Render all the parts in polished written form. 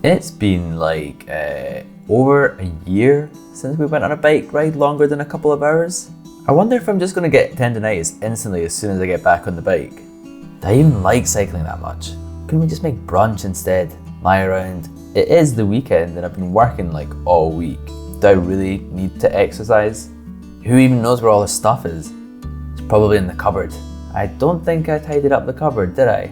It's been like over a year since we went on a bike ride longer than a couple of hours. I wonder if I'm just going to get tendinitis instantly as soon as I get back on the bike. Do I even like cycling that much? Couldn't we just make brunch instead? Lie around? It is the weekend and I've been working like all week. Do I really need to exercise? Who even knows where all this stuff is? It's probably in the cupboard. I don't think I tidied up the cupboard, did I?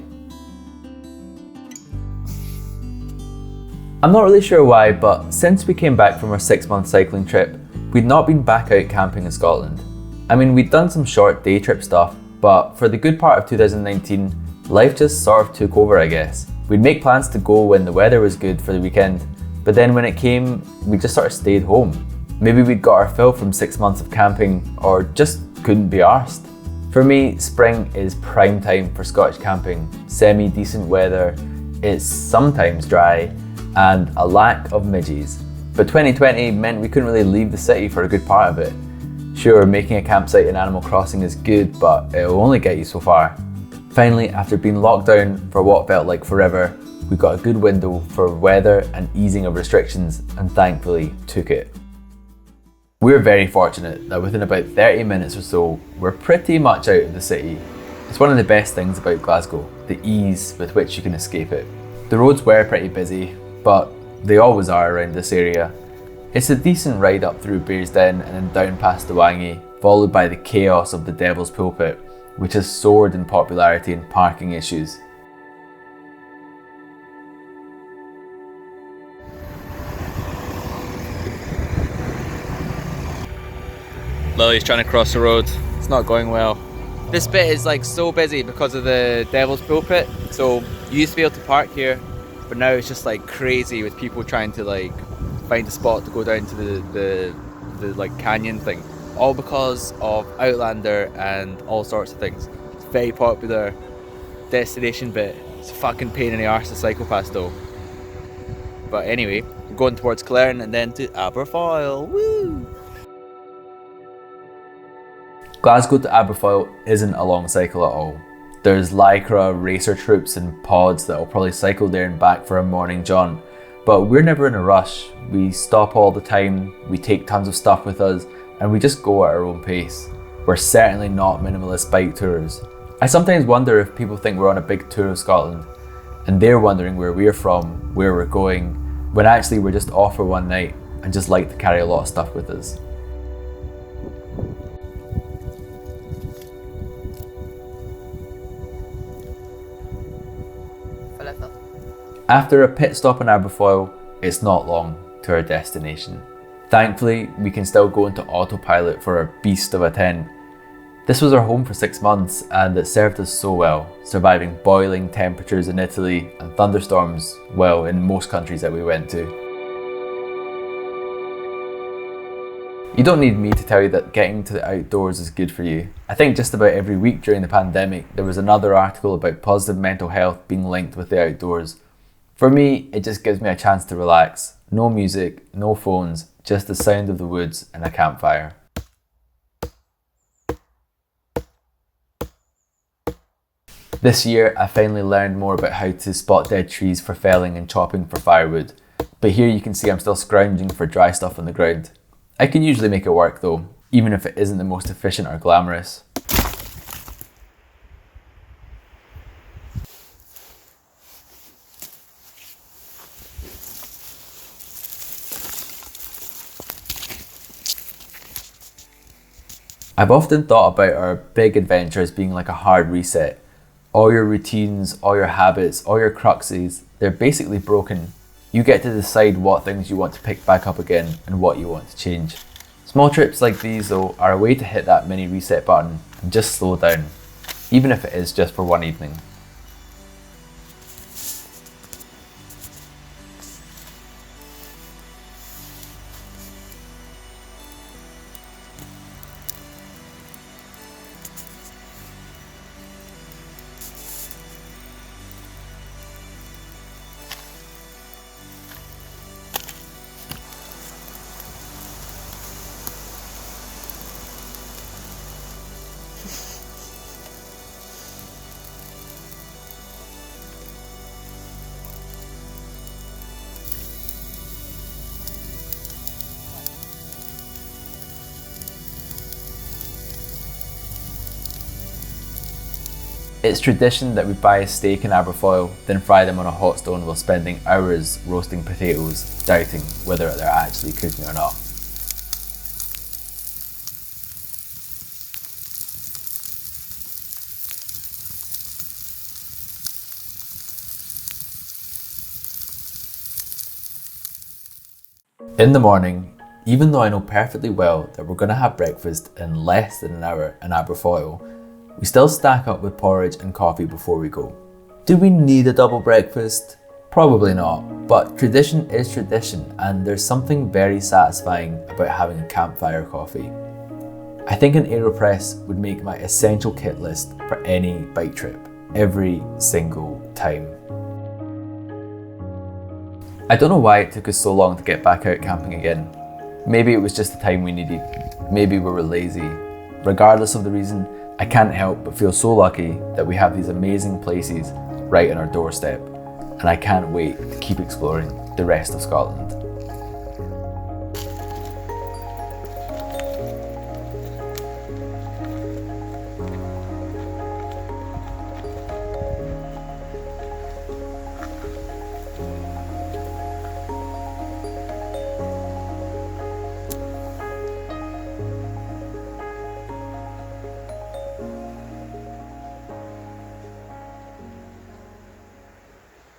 I'm not really sure why, but since we came back from our 6-month cycling trip, we'd not been back out camping in Scotland. I mean, we'd done some short day trip stuff, but for the good part of 2019, life just sort of took over, I guess. We'd make plans to go when the weather was good for the weekend, but then when it came, we just sort of stayed home. Maybe we'd got our fill from 6 months of camping, or just couldn't be arsed. For me, spring is prime time for Scottish camping. Semi-decent weather, it's sometimes dry, and a lack of midges. But 2020 meant we couldn't really leave the city for a good part of it. Sure, making a campsite in Animal Crossing is good, but it'll only get you so far. Finally, after being locked down for what felt like forever, we got a good window for weather and easing of restrictions, and thankfully took it. We're very fortunate that within about 30 minutes or so, we're pretty much out of the city. It's one of the best things about Glasgow, the ease with which you can escape it. The roads were pretty busy, but they always are around this area. It's a decent ride up through Bearsden and then down past the Wangy, followed by the chaos of the Devil's Pulpit, which has soared in popularity and parking issues. Lily's trying to cross the road. It's not going well. This bit is like so busy because of the Devil's Pulpit. So you used to be able to park here, but now it's just like crazy with people trying to like find a spot to go down to the like canyon thing. All because of Outlander and all sorts of things. It's a very popular destination bit. It's a fucking pain in the arse to cycle past though. But anyway, we're going towards Claren and then to Aberfoyle. Woo! Glasgow to Aberfoyle isn't a long cycle at all. There's Lycra racer troops and pods that'll probably cycle there and back for a morning jaunt, but we're never in a rush. We stop all the time, we take tons of stuff with us, and we just go at our own pace. We're certainly not minimalist bike tourers. I sometimes wonder if people think we're on a big tour of Scotland, and they're wondering where we're from, where we're going, when actually we're just off for one night and just like to carry a lot of stuff with us. After a pit stop in Aberfoyle, it's not long to our destination. Thankfully, we can still go into autopilot for our beast of a tent. This was our home for 6 months and it served us so well, surviving boiling temperatures in Italy and thunderstorms, well, in most countries that we went to. You don't need me to tell you that getting to the outdoors is good for you. I think just about every week during the pandemic, there was another article about positive mental health being linked with the outdoors. For me, it just gives me a chance to relax. No music, no phones, just the sound of the woods and a campfire. This year, I finally learned more about how to spot dead trees for felling and chopping for firewood. But here you can see I'm still scrounging for dry stuff on the ground. I can usually make it work though, even if it isn't the most efficient or glamorous. I've often thought about our big adventure as being like a hard reset. All your routines, all your habits, all your cruxes, they're basically broken. You get to decide what things you want to pick back up again and what you want to change. Small trips like these though are a way to hit that mini reset button and just slow down, even if it is just for one evening. It's tradition that we buy a steak in Aberfoyle, then fry them on a hot stone while spending hours roasting potatoes, doubting whether they're actually cooking or not. In the morning, even though I know perfectly well that we're going to have breakfast in less than an hour in Aberfoyle, we still stack up with porridge and coffee before we go. Do we need a double breakfast? Probably not, but tradition is tradition, and there's something very satisfying about having a campfire coffee. I think an AeroPress would make my essential kit list for any bike trip, every single time. I don't know why it took us so long to get back out camping again. Maybe it was just the time we needed. Maybe we were lazy. Regardless of the reason, I can't help but feel so lucky that we have these amazing places right on our doorstep, and I can't wait to keep exploring the rest of Scotland.